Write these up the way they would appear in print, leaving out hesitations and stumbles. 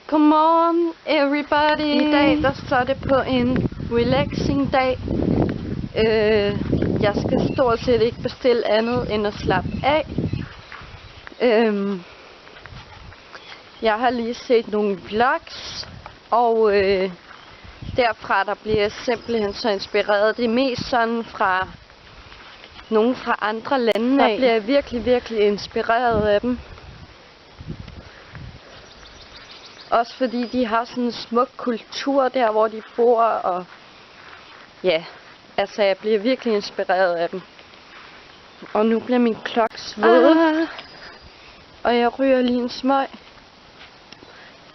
Godmorgen everybody. I dag der står det på en relaxing dag. Jeg skal stort set ikke bestille andet end at slappe af. Jeg har lige set nogle vlogs, og derfra der bliver jeg simpelthen så inspireret. Det er mest sådan fra nogle fra andre lande. Der bliver jeg virkelig inspireret af dem. Også fordi de har sådan en smuk kultur der, hvor de bor, og ja, altså jeg bliver virkelig inspireret af dem. Og nu bliver min klokke sved, og jeg ryger lige en smøg,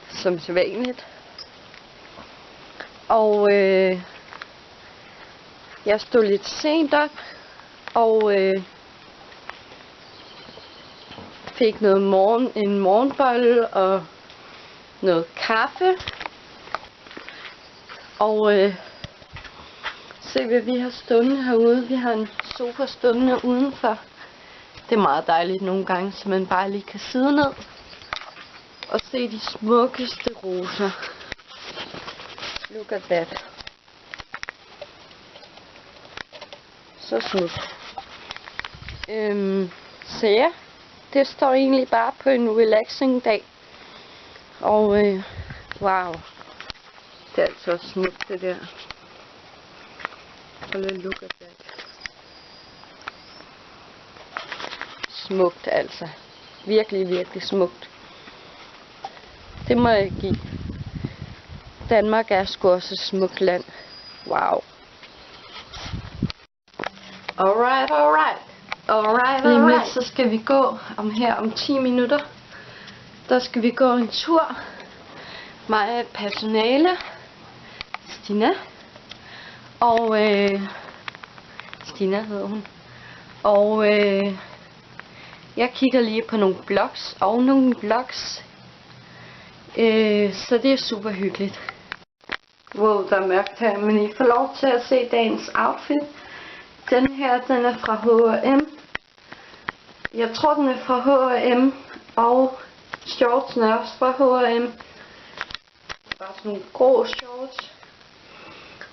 som sædvanligt. Og jeg stod lidt sent op, og fik en morgenbolle og noget kaffe. Og se hvad vi har stående herude. Vi har en sofa stående udenfor. Det er meget dejligt nogle gange, så man bare lige kan sidde ned og se de smukkeste roser. Look at that. Så smukt. Så ja, det står egentlig bare på en relaxing dag. Og wow, det er altså også smukt det der. Prøv lige at look at that. Smukt altså. Virkelig smukt. Det må jeg give. Danmark er sgu også et smukt land. Wow. Alright. Lige så skal vi gå om 10 minutter. Der skal vi gå en tur. Mig og personale. Stina. Og Stina hedder hun. Og jeg kigger lige på nogle blogs og nogle vlogs. Så det er super hyggeligt. Wow, der er mørkt her, men I får lov til at se dagens outfit. Den her, den er fra H&M. Jeg tror den er fra H&M, og shortsen er også fra H&M. Bare sådan nogle grå shorts.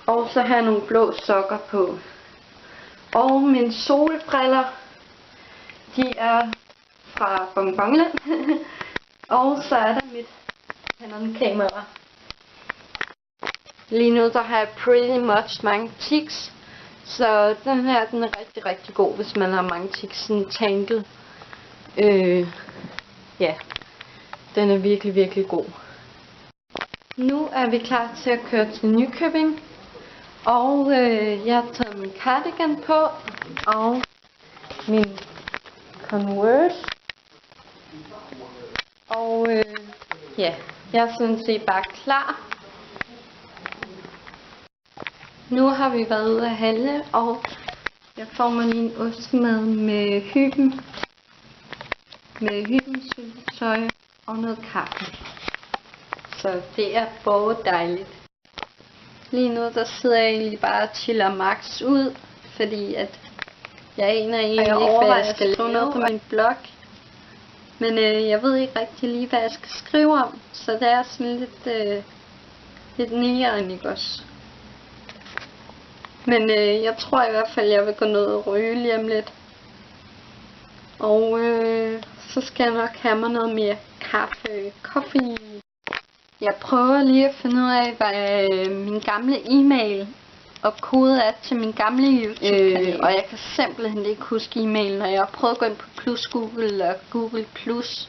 Og så har jeg nogle blå sokker på. Og mine solbriller, de er fra Bonbonland. Og så er der mit Canon-kamera. Lige nu der har jeg pretty much mange tics. Så den her, den er rigtig god, hvis man har mange tics. Sådan tanket. Ja. Den er virkelig god. Nu er vi klar til at køre til Nykøbing. Og jeg har taget min cardigan på. Og min Converse. Og ja, jeg er sådan set bare klar. Nu har vi været ude at handle, og jeg får mig lige en ostemad med Hyben. Med Hyben-syltetøj og noget kaffe. Så det er både dejligt. Lige nu der sidder jeg egentlig bare og chiller max ud, fordi at jeg aner egentlig ikke, hvad jeg skal lave noget på min blog. Men jeg ved ikke rigtig lige, hvad jeg skal skrive om, så det er sådan lidt nederen, ikke også? Men jeg tror i hvert fald, jeg vil gå ned og ryge lige om lidt. Og så skal jeg nok have mig noget mere kaffe. Jeg prøver lige at finde ud af, hvad min gamle e-mail og kode er til min gamle YouTube-kanal. Og jeg kan simpelthen ikke huske e-mailen, og jeg har prøvet at gå ind på Google og Google Plus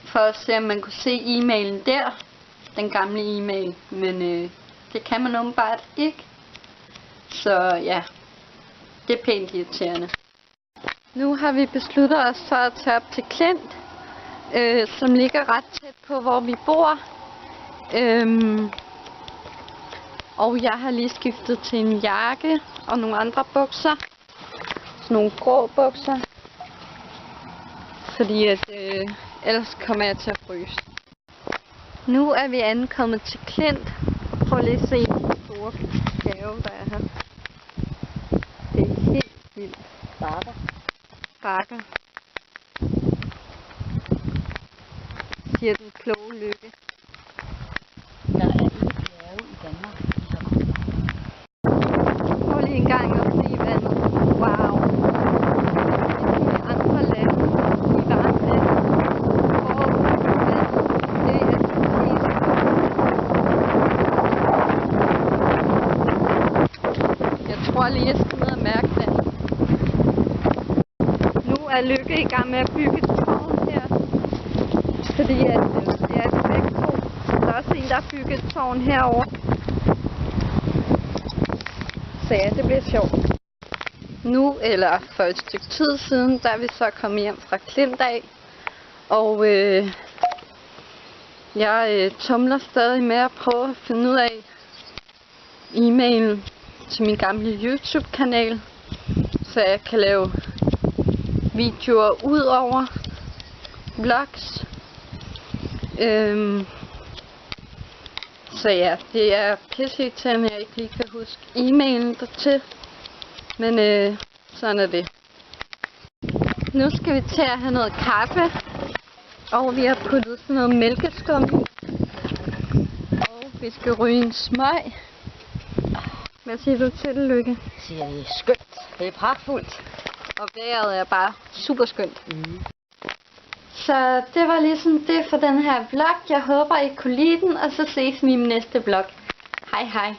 for at se, om man kunne se e-mailen der, den gamle e-mail. Men det kan man åbenbart ikke. Så ja, det er pænt irriterende. Nu har vi besluttet os for at tage op til Klint, som ligger ret tæt på, hvor vi bor. Og jeg har lige skiftet til en jakke og nogle andre bukser. Sådan nogle grå bukser. Fordi at ellers kommer jeg til at fryse. Nu er vi ankommet til Klint. Og prøv lige at se den store have, der er her. Det er helt vildt. Bakker. Siger den kloge Lykke. for lige at skulle ned og mærke den. Nu er Lykke i gang med at bygge et tårn her. Fordi at det er begge to. Der er også en, der har bygget et tårn herovre. Så ja, det bliver sjovt. Nu, eller for et stykke tid siden, der er vi så kommet hjem fra Klint af. Og jeg tumler stadig med at prøve at finde ud af e-mailen til min gamle YouTube-kanal, så jeg kan lave videoer ud over vlogs. Så ja, det er pisseirriterende, at jeg ikke lige kan huske e-mailen dertil. Men sådan er det. Nu skal vi til at have noget kaffe. Og vi har puttet sådan noget mælkeskum i. Og vi skal ryge en smøg. Hvad siger du til det, Lykke? Jeg siger, det er skønt. Det er pragtfuldt. Og vejret er bare super skønt. Så det var ligesom det for den her vlog. Jeg håber, I kunne lide den, og så ses vi i min næste vlog. Hej hej.